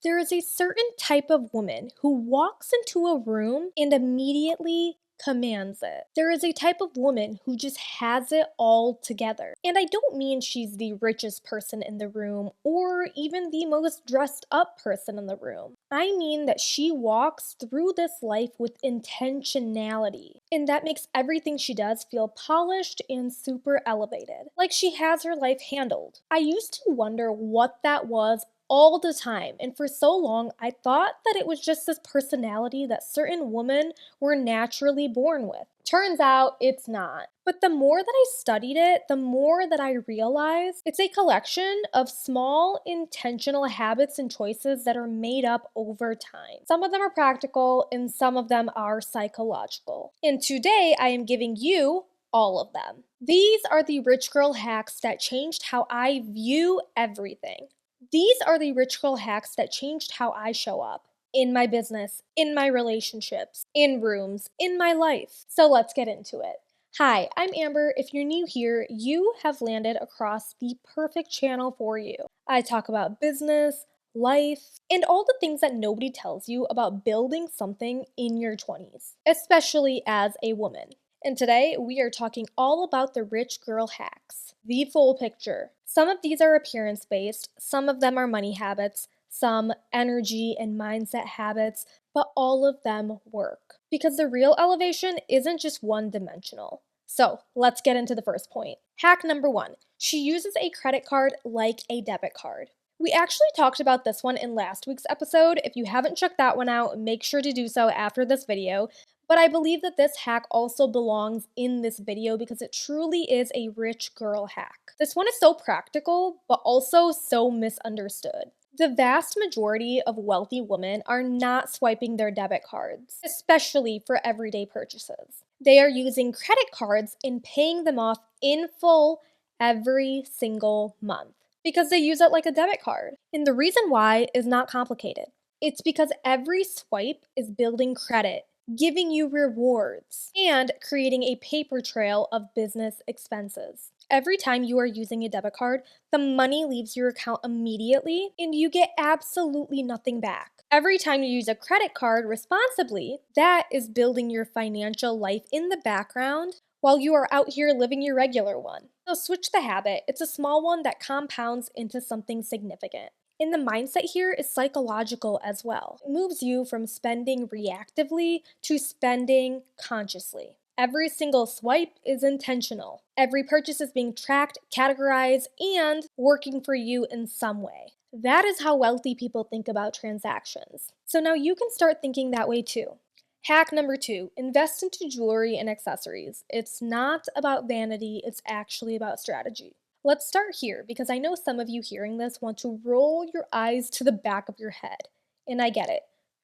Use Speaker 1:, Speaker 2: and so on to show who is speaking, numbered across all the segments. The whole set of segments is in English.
Speaker 1: There is a certain type of woman who walks into a room and immediately commands it. There is a type of woman who just has it all together. And I don't mean she's the richest person in the room or even the most dressed up person in the room. I mean that she walks through this life with intentionality. And that makes everything she does feel polished and super elevated. Like she has her life handled. I used to wonder what that was all the time, and for so long I thought that it was just this personality that certain women were naturally born with. Turns out it's not. But the more that I studied it, the more that I realized it's a collection of small intentional habits and choices that are made up over time. Some of them are practical and some of them are psychological. And today I am giving you all of them. These are the rich girl hacks that changed how I view everything. These are the rich girl hacks that changed how I show up in my business, in my relationships, in rooms, in my life. So let's get into it. Hi, I'm Amber. If you're new here, you have landed across the perfect channel for you. I talk about business, life, and all the things that nobody tells you about building something in your 20s, especially as a woman. And today we are talking all about the rich girl hacks, the full picture. Some of these are appearance based, some of them are money habits, some energy and mindset habits, but all of them work. Because the real elevation isn't just one dimensional. So let's get into the first point. Hack number 1, she uses a credit card like a debit card. We actually talked about this one in last week's episode. If you haven't checked that one out, make sure to do so after this video. But I believe that this hack also belongs in this video because it truly is a rich girl hack. This one is so practical, but also so misunderstood. The vast majority of wealthy women are not swiping their debit cards, especially for everyday purchases. They are using credit cards and paying them off in full every single month because they use it like a debit card. And the reason why is not complicated. It's because every swipe is building credit, giving you rewards, and creating a paper trail of business expenses. Every time you are using a debit card, the money leaves your account immediately and you get absolutely nothing back. Every time you use a credit card responsibly, that is building your financial life in the background while you are out here living your regular one. So switch the habit. It's a small one that compounds into something significant. And the mindset here is psychological as well. It moves you from spending reactively to spending consciously. Every single swipe is intentional. Every purchase is being tracked, categorized, and working for you in some way. That is how wealthy people think about transactions. So now you can start thinking that way too. Hack number 2, invest into jewelry and accessories. It's not about vanity, it's actually about strategy. Let's start here because I know some of you hearing this want to roll your eyes to the back of your head. And I get it.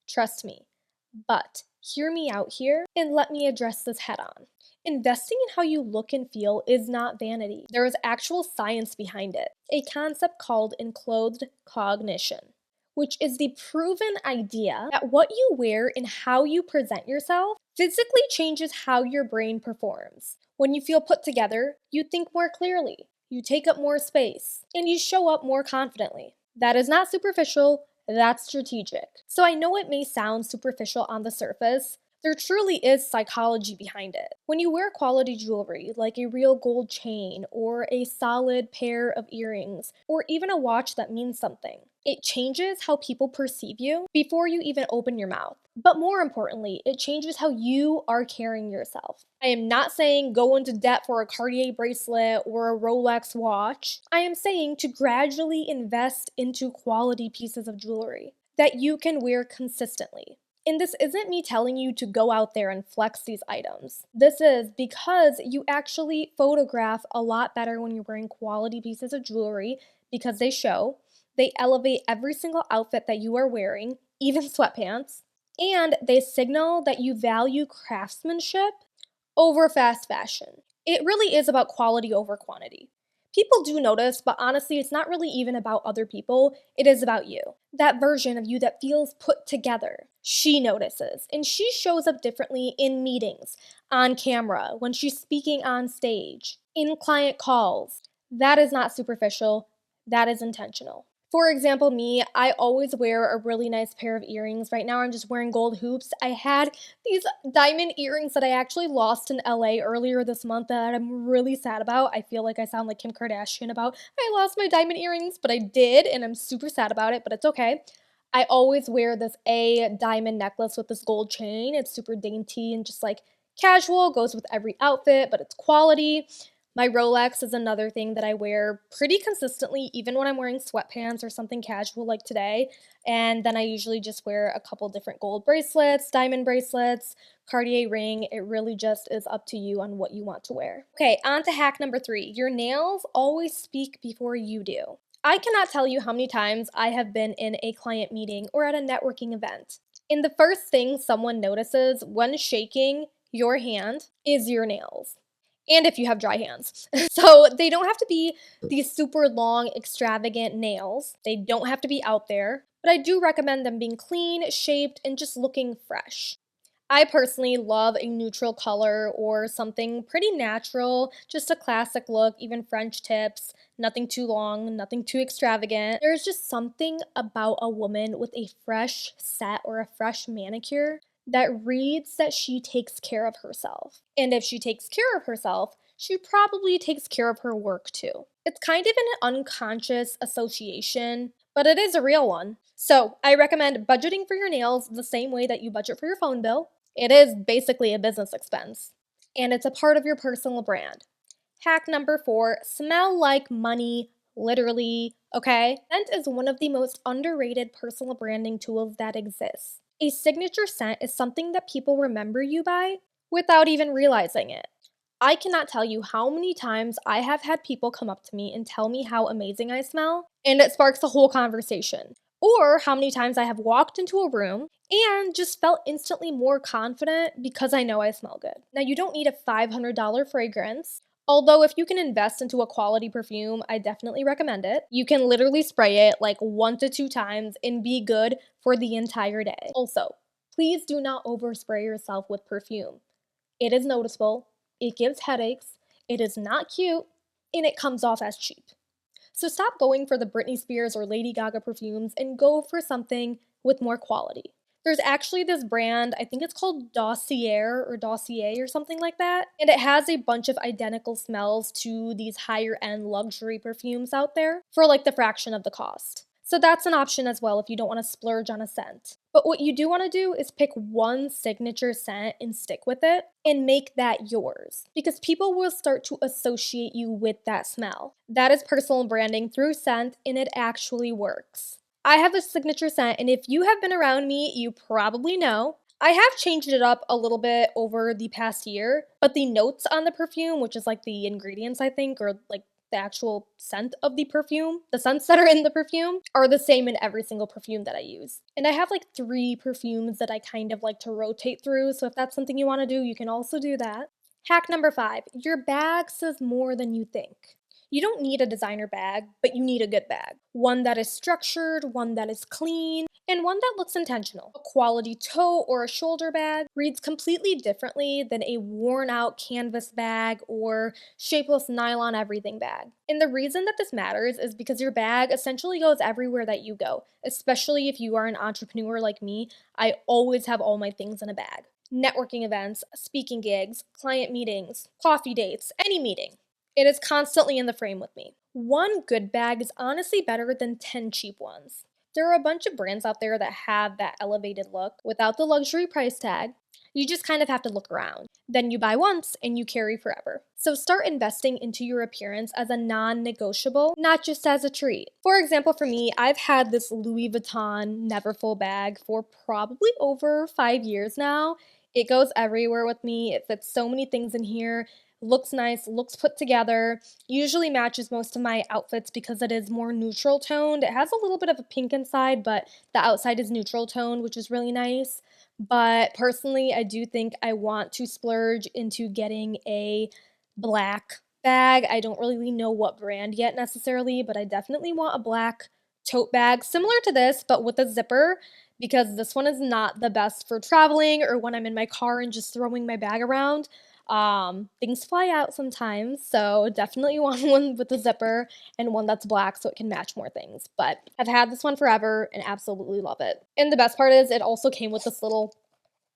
Speaker 1: Trust me. But hear me out here and let me address this head on. Investing in how you look and feel is not vanity. There is actual science behind it, a concept called enclothed cognition, which is the proven idea that what you wear and how you present yourself physically changes how your brain performs. When you feel put together, you think more clearly, you take up more space, and you show up more confidently. That is not superficial, that's strategic. So I know it may sound superficial on the surface. There truly is psychology behind it. When you wear quality jewelry, like a real gold chain, or a solid pair of earrings, or even a watch that means something, it changes how people perceive you before you even open your mouth. But more importantly, it changes how you are carrying yourself. I am not saying go into debt for a Cartier bracelet or a Rolex watch. I am saying to gradually invest into quality pieces of jewelry that you can wear consistently. And this isn't me telling you to go out there and flex these items. This is because you actually photograph a lot better when you're wearing quality pieces of jewelry because they show, they elevate every single outfit that you are wearing, even sweatpants, and they signal that you value craftsmanship over fast fashion. It really is about quality over quantity. People do notice, but honestly, it's not really even about other people. It is about you. That version of you that feels put together. She notices, and she shows up differently in meetings, on camera, when she's speaking on stage, in client calls. That is not superficial. That is intentional. For example, me, I always wear a really nice pair of earrings. Right now, I'm just wearing gold hoops. I had these diamond earrings that I actually lost in LA earlier this month that I'm really sad about. I feel like I sound like Kim Kardashian about I lost my diamond earrings, but I did, and I'm super sad about it, but it's okay. I always wear this A diamond necklace with this gold chain. It's super dainty and just like casual, goes with every outfit, but it's quality. My Rolex is another thing that I wear pretty consistently, even when I'm wearing sweatpants or something casual like today. And then I usually just wear a couple different gold bracelets, diamond bracelets, Cartier ring. It really just is up to you on what you want to wear. Okay, on to hack number 3. Your nails always speak before you do. I cannot tell you how many times I have been in a client meeting or at a networking event. And the first thing someone notices when shaking your hand is your nails and if you have dry hands. So they don't have to be these super long, extravagant nails. They don't have to be out there, but I do recommend them being clean, shaped, and just looking fresh. I personally love a neutral color or something pretty natural, just a classic look, even French tips, nothing too long, nothing too extravagant. There's just something about a woman with a fresh set or a fresh manicure that reads that she takes care of herself. And if she takes care of herself, she probably takes care of her work too. It's kind of an unconscious association, but it is a real one. So I recommend budgeting for your nails the same way that you budget for your phone bill. It is basically a business expense, and it's a part of your personal brand. Hack number 4, smell like money, literally, okay? Scent is one of the most underrated personal branding tools that exists. A signature scent is something that people remember you by without even realizing it. I cannot tell you how many times I have had people come up to me and tell me how amazing I smell, and it sparks a whole conversation. Or how many times I have walked into a room and just felt instantly more confident because I know I smell good. Now, you don't need a $500 fragrance. Although, if you can invest into a quality perfume, I definitely recommend it. You can literally spray it like 1 to 2 times and be good for the entire day. Also, please do not overspray yourself with perfume. It is noticeable, it gives headaches, it is not cute, and it comes off as cheap. So stop going for the Britney Spears or Lady Gaga perfumes and go for something with more quality. There's actually this brand, I think it's called Dossier or something like that, and it has a bunch of identical smells to these higher end luxury perfumes out there for like the fraction of the cost. So that's an option as well if you don't want to splurge on a scent. But what you do want to do is pick one signature scent and stick with it and make that yours because people will start to associate you with that smell. That is personal branding through scent and it actually works. I have a signature scent, and if you have been around me, you probably know. I have changed it up a little bit over the past year, but the notes on the perfume, which is like the ingredients, I think, or like the actual scent of the perfume, the scents that are in the perfume, are the same in every single perfume that I use. And I have like 3 perfumes that I kind of like to rotate through, so if that's something you want to do, you can also do that. Hack number 5, your bag says more than you think. You don't need a designer bag, but you need a good bag. One that is structured, one that is clean, and one that looks intentional. A quality tote or a shoulder bag reads completely differently than a worn out canvas bag or shapeless nylon everything bag. And the reason that this matters is because your bag essentially goes everywhere that you go, especially if you are an entrepreneur like me. I always have all my things in a bag. Networking events, speaking gigs, client meetings, coffee dates, any meeting. It is constantly in the frame with me. One good bag is honestly better than 10 cheap ones. There are a bunch of brands out there that have that elevated look without the luxury price tag. You just kind of have to look around. Then you buy once and you carry forever. So start investing into your appearance as a non-negotiable, not just as a treat. For example, for me, I've had this Louis Vuitton Neverfull bag for probably over 5 years now. It goes everywhere with me. It fits so many things in here. Looks nice, looks put together, usually matches most of my outfits because it is more neutral toned. It has a little bit of a pink inside, but the outside is neutral toned, which is really nice. But personally, I do think I want to splurge into getting a black bag. I don't really know what brand yet necessarily, but I definitely want a black tote bag similar to this, but with a zipper because this one is not the best for traveling or when I'm in my car and just throwing my bag around. Things fly out sometimes, so definitely want one with a zipper and one that's black so it can match more things. But I've had this one forever and absolutely love it. And the best part is it also came with this little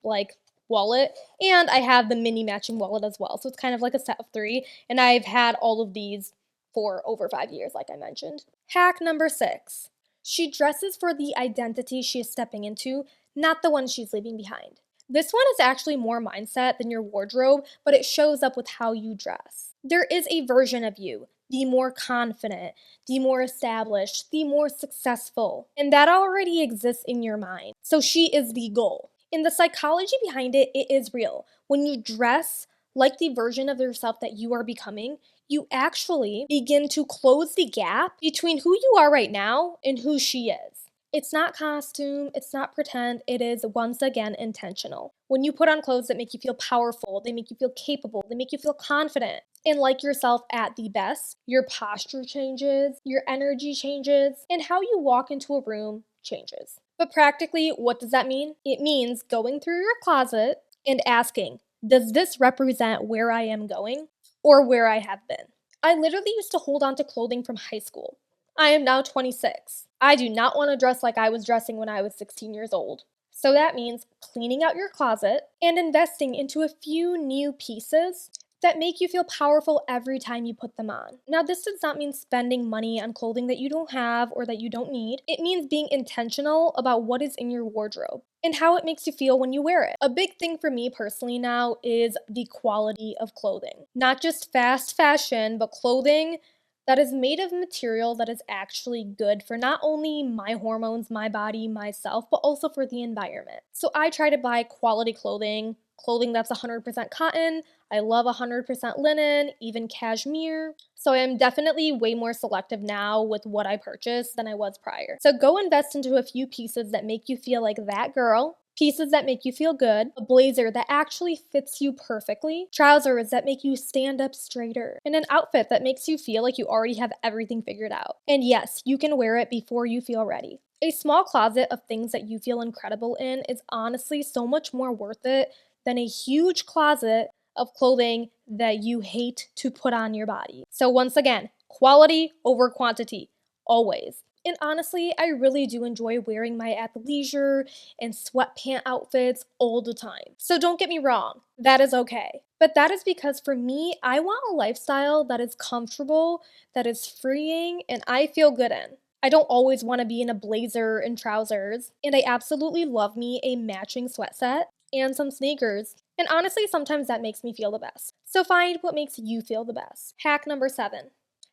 Speaker 1: like wallet, and I have the mini matching wallet as well. So it's kind of like a set of 3, and I've had all of these for over 5 years like I mentioned. Hack number 6. She dresses for the identity she is stepping into, not the one she's leaving behind. This one is actually more mindset than your wardrobe, but it shows up with how you dress. There is a version of you, the more confident, the more established, the more successful, and that already exists in your mind. So she is the goal. And the psychology behind it, it is real. When you dress like the version of yourself that you are becoming, you actually begin to close the gap between who you are right now and who she is. It's not costume, it's not pretend, it is once again intentional. When you put on clothes that make you feel powerful, they make you feel capable, they make you feel confident and like yourself at the best, your posture changes, your energy changes, and how you walk into a room changes. But practically, what does that mean? It means going through your closet and asking, does this represent where I am going or where I have been? I literally used to hold on to clothing from high school. I am now 26. I do not want to dress like I was dressing when I was 16 years old. So that means cleaning out your closet and investing into a few new pieces that make you feel powerful every time you put them on. Now, this does not mean spending money on clothing that you don't have or that you don't need. It means being intentional about what is in your wardrobe and how it makes you feel when you wear it. A big thing for me personally now is the quality of clothing. Not just fast fashion, but clothing that is made of material that is actually good for not only my hormones, my body, myself, but also for the environment. So I try to buy quality clothing that's 100% cotton. I love 100% linen, even cashmere. So I am definitely way more selective now with what I purchase than I was prior. So go invest into a few pieces that make you feel like that girl, pieces that make you feel good, a blazer that actually fits you perfectly, trousers that make you stand up straighter, and an outfit that makes you feel like you already have everything figured out. And yes, you can wear it before you feel ready. A small closet of things that you feel incredible in is honestly so much more worth it than a huge closet of clothing that you hate to put on your body. So once again, quality over quantity, always. And honestly, I really do enjoy wearing my athleisure and sweatpant outfits all the time. So don't get me wrong, that is okay. But that is because for me, I want a lifestyle that is comfortable, that is freeing, and I feel good in. I don't always want to be in a blazer and trousers, and I absolutely love me a matching sweat set and some sneakers. And honestly, sometimes that makes me feel the best. So find what makes you feel the best. Hack number 7.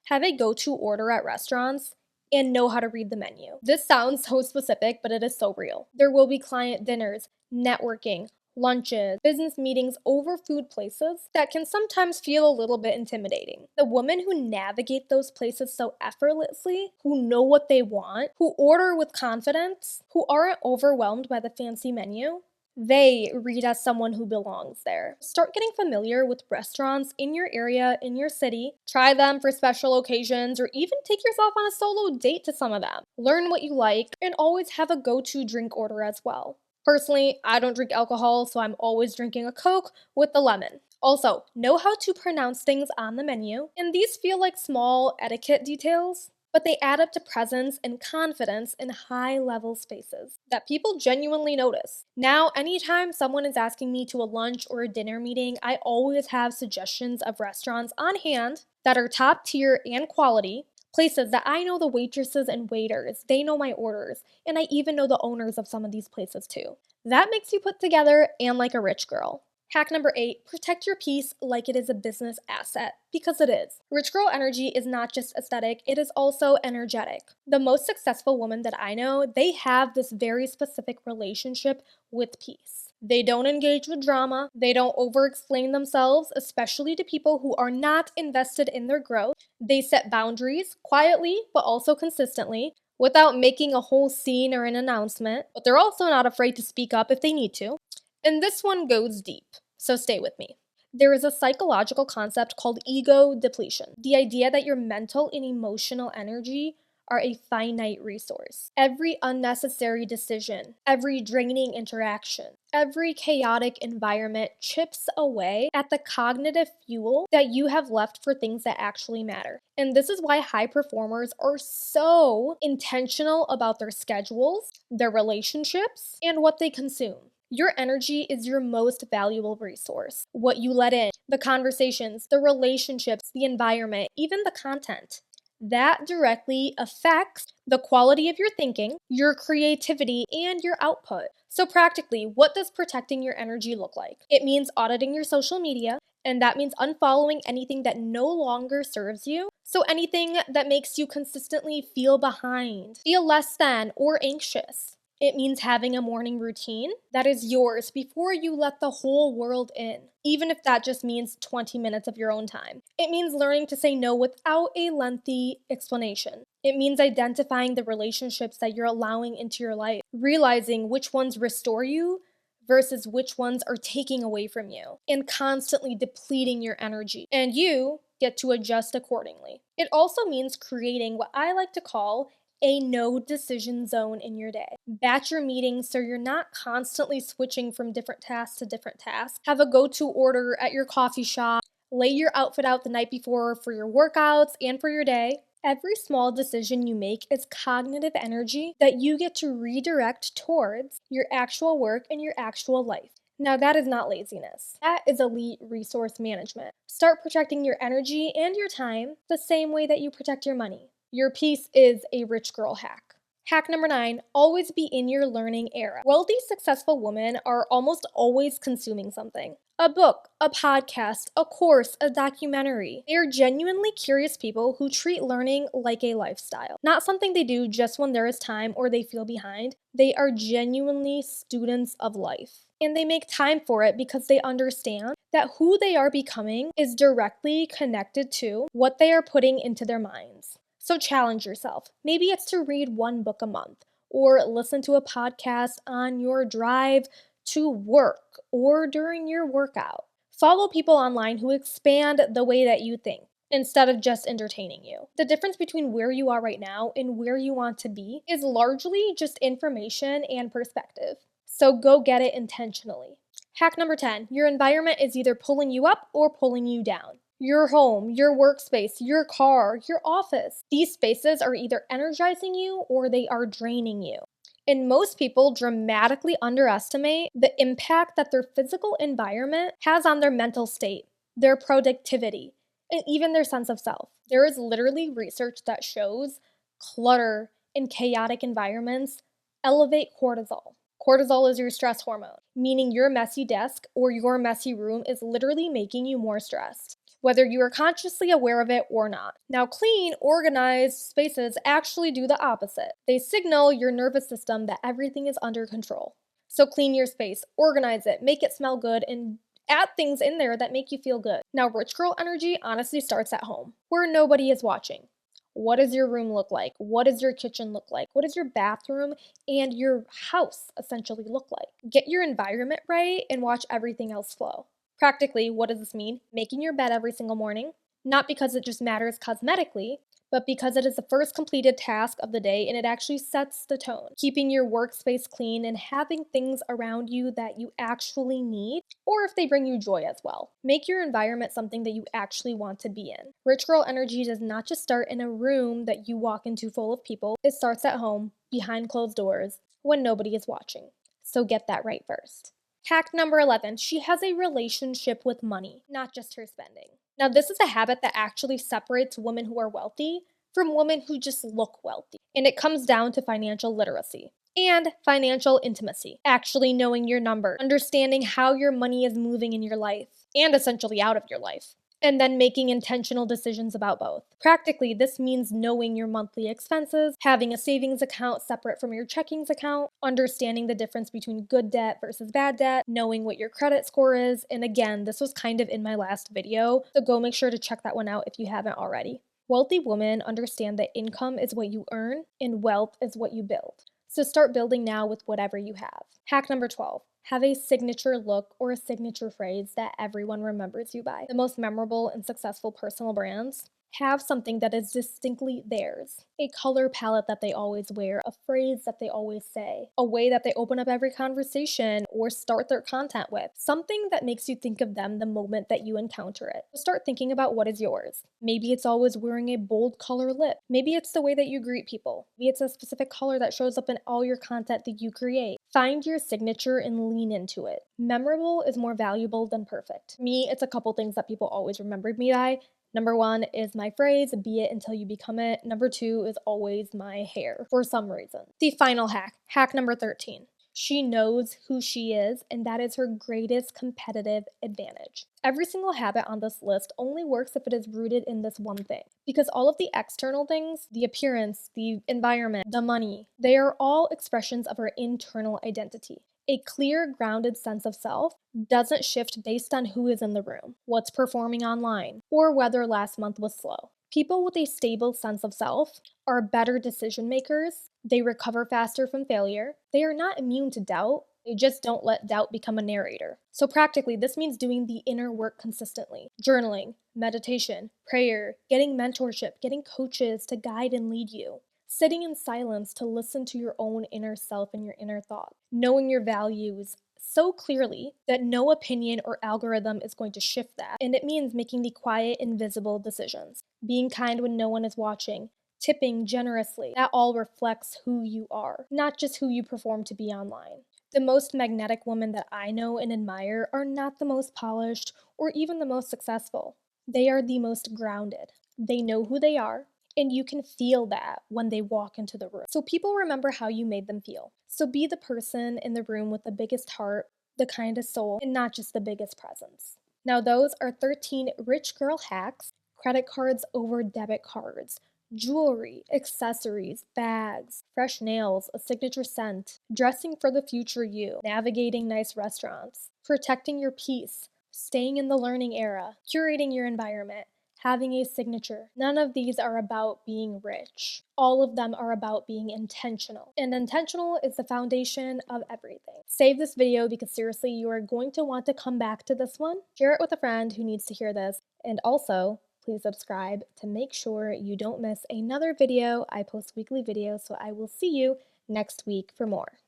Speaker 1: Have a go-to order at restaurants and know how to read the menu. This sounds so specific, but it is so real. There will be client dinners, networking, lunches, business meetings over food places that can sometimes feel a little bit intimidating. The women who navigate those places so effortlessly, who know what they want, who order with confidence, who aren't overwhelmed by the fancy menu, they read as someone who belongs there. Start getting familiar with restaurants in your area, in your city. Try them for special occasions, or even take yourself on a solo date to some of them. Learn what you like, and always have a go-to drink order as well. Personally, I don't drink alcohol, so I'm always drinking a Coke with the lemon. Also, know how to pronounce things on the menu, and these feel like small etiquette details, but they add up to presence and confidence in high-level spaces that people genuinely notice. Now, anytime someone is asking me to a lunch or a dinner meeting, I always have suggestions of restaurants on hand that are top tier and quality, places that I know the waitresses and waiters, they know my orders, and I even know the owners of some of these places too. That makes you put together and like a rich girl. Hack number 8, protect your piece like it is a business asset, because it is. Rich girl energy is not just aesthetic, it is also energetic. The most successful women that I know, they have this very specific relationship with peace. They don't engage with drama, they don't over-explain themselves, especially to people who are not invested in their growth. They set boundaries, quietly, but also consistently, without making a whole scene or an announcement, but they're also not afraid to speak up if they need to. And this one goes deep, so stay with me. There is a psychological concept called ego depletion. The idea that your mental and emotional energy are a finite resource. Every unnecessary decision, every draining interaction, every chaotic environment chips away at the cognitive fuel that you have left for things that actually matter. And this is why high performers are so intentional about their schedules, their relationships, and what they consume. Your energy is your most valuable resource. What you let in, the conversations, the relationships, the environment, even the content. That directly affects the quality of your thinking, your creativity, and your output. So, practically, what does protecting your energy look like? It means auditing your social media, and that means unfollowing anything that no longer serves you. So, anything that makes you consistently feel behind, feel less than, or anxious. It means having a morning routine that is yours before you let the whole world in, even if that just means 20 minutes of your own time. It means learning to say no without a lengthy explanation. It means identifying the relationships that you're allowing into your life, realizing which ones restore you versus which ones are taking away from you, and constantly depleting your energy. And you get to adjust accordingly. It also means creating what I like to call a no decision zone in your day. Batch your meetings so you're not constantly switching from different tasks to different tasks. Have a go-to order at your coffee shop. Lay your outfit out the night before for your workouts and for your day. Every small decision you make is cognitive energy that you get to redirect towards your actual work and your actual life. Now, that is not laziness. That is elite resource management. Start protecting your energy and your time the same way that you protect your money. Your peace is a rich girl hack. Hack number 9, always be in your learning era. Wealthy, successful women are almost always consuming something. A book, a podcast, a course, a documentary. They are genuinely curious people who treat learning like a lifestyle. Not something they do just when there is time or they feel behind. They are genuinely students of life. And they make time for it because they understand that who they are becoming is directly connected to what they are putting into their minds. So challenge yourself. Maybe it's to read one book a month or listen to a podcast on your drive to work or during your workout. Follow people online who expand the way that you think instead of just entertaining you. The difference between where you are right now and where you want to be is largely just information and perspective. So go get it intentionally. Hack number 10, your environment is either pulling you up or pulling you down. Your home, your workspace, your car, your office. These spaces are either energizing you or they are draining you. And most people dramatically underestimate the impact that their physical environment has on their mental state, their productivity, and even their sense of self. There is literally research that shows clutter in chaotic environments elevate cortisol. Cortisol is your stress hormone, meaning your messy desk or your messy room is literally making you more stressed, whether you are consciously aware of it or not. Now, clean, organized spaces actually do the opposite. They signal your nervous system that everything is under control. So clean your space, organize it, make it smell good, and add things in there that make you feel good. Now, rich girl energy honestly starts at home, where nobody is watching. What does your room look like? What does your kitchen look like? What does your bathroom and your house essentially look like? Get your environment right and watch everything else flow. Practically, what does this mean? Making your bed every single morning, not because it just matters cosmetically, but because it is the first completed task of the day and it actually sets the tone. Keeping your workspace clean and having things around you that you actually need, or if they bring you joy as well. Make your environment something that you actually want to be in. Rich girl energy does not just start in a room that you walk into full of people, it starts at home, behind closed doors, when nobody is watching. So get that right first. Hack number 11, she has a relationship with money, not just her spending. Now, this is a habit that actually separates women who are wealthy from women who just look wealthy. And it comes down to financial literacy and financial intimacy, actually knowing your number, understanding how your money is moving in your life and essentially out of your life, and then making intentional decisions about both. Practically, this means knowing your monthly expenses, having a savings account separate from your checkings account, understanding the difference between good debt versus bad debt, knowing what your credit score is. And again, this was kind of in my last video, so go make sure to check that one out if you haven't already. Wealthy women understand that income is what you earn and wealth is what you build. So start building now with whatever you have. Hack number 12. Have a signature look or a signature phrase that everyone remembers you by. The most memorable and successful personal brands Have something that is distinctly theirs. A color palette that they always wear, a phrase that they always say, a way that they open up every conversation or start their content with. Something that makes you think of them the moment that you encounter it. So start thinking about what is yours. Maybe it's always wearing a bold color lip. Maybe it's the way that you greet people. Maybe it's a specific color that shows up in all your content that you create. Find your signature and lean into it. Memorable is more valuable than perfect. Me, it's a couple things that people always remembered me by. Number one is my phrase, be it until you become it. Number two is always my hair, for some reason. The final hack number 13. She knows who she is, and that is her greatest competitive advantage. Every single habit on this list only works if it is rooted in this one thing. Because all of the external things, the appearance, the environment, the money, they are all expressions of her internal identity. A clear, grounded sense of self doesn't shift based on who is in the room, what's performing online, or whether last month was slow. People with a stable sense of self are better decision makers, they recover faster from failure, they are not immune to doubt, they just don't let doubt become a narrator. So, practically, this means doing the inner work consistently journaling, meditation, prayer, getting mentorship, getting coaches to guide and lead you. Sitting in silence to listen to your own inner self and your inner thoughts. Knowing your values so clearly that no opinion or algorithm is going to shift that. And it means making the quiet, invisible decisions. Being kind when no one is watching. Tipping generously. That all reflects who you are, not just who you perform to be online. The most magnetic women that I know and admire are not the most polished or even the most successful. They are the most grounded. They know who they are, and you can feel that when they walk into the room. So people remember how you made them feel. So be the person in the room with the biggest heart, the kindest soul, and not just the biggest presence. Now, those are 13 rich girl hacks: credit cards over debit cards, jewelry, accessories, bags, fresh nails, a signature scent, dressing for the future you, navigating nice restaurants, protecting your peace, staying in the learning era, curating your environment, having a signature. None of these are about being rich. All of them are about being intentional. And intentional is the foundation of everything. Save this video because seriously, you are going to want to come back to this one. Share it with a friend who needs to hear this. And also, please subscribe to make sure you don't miss another video. I post weekly videos, so I will see you next week for more.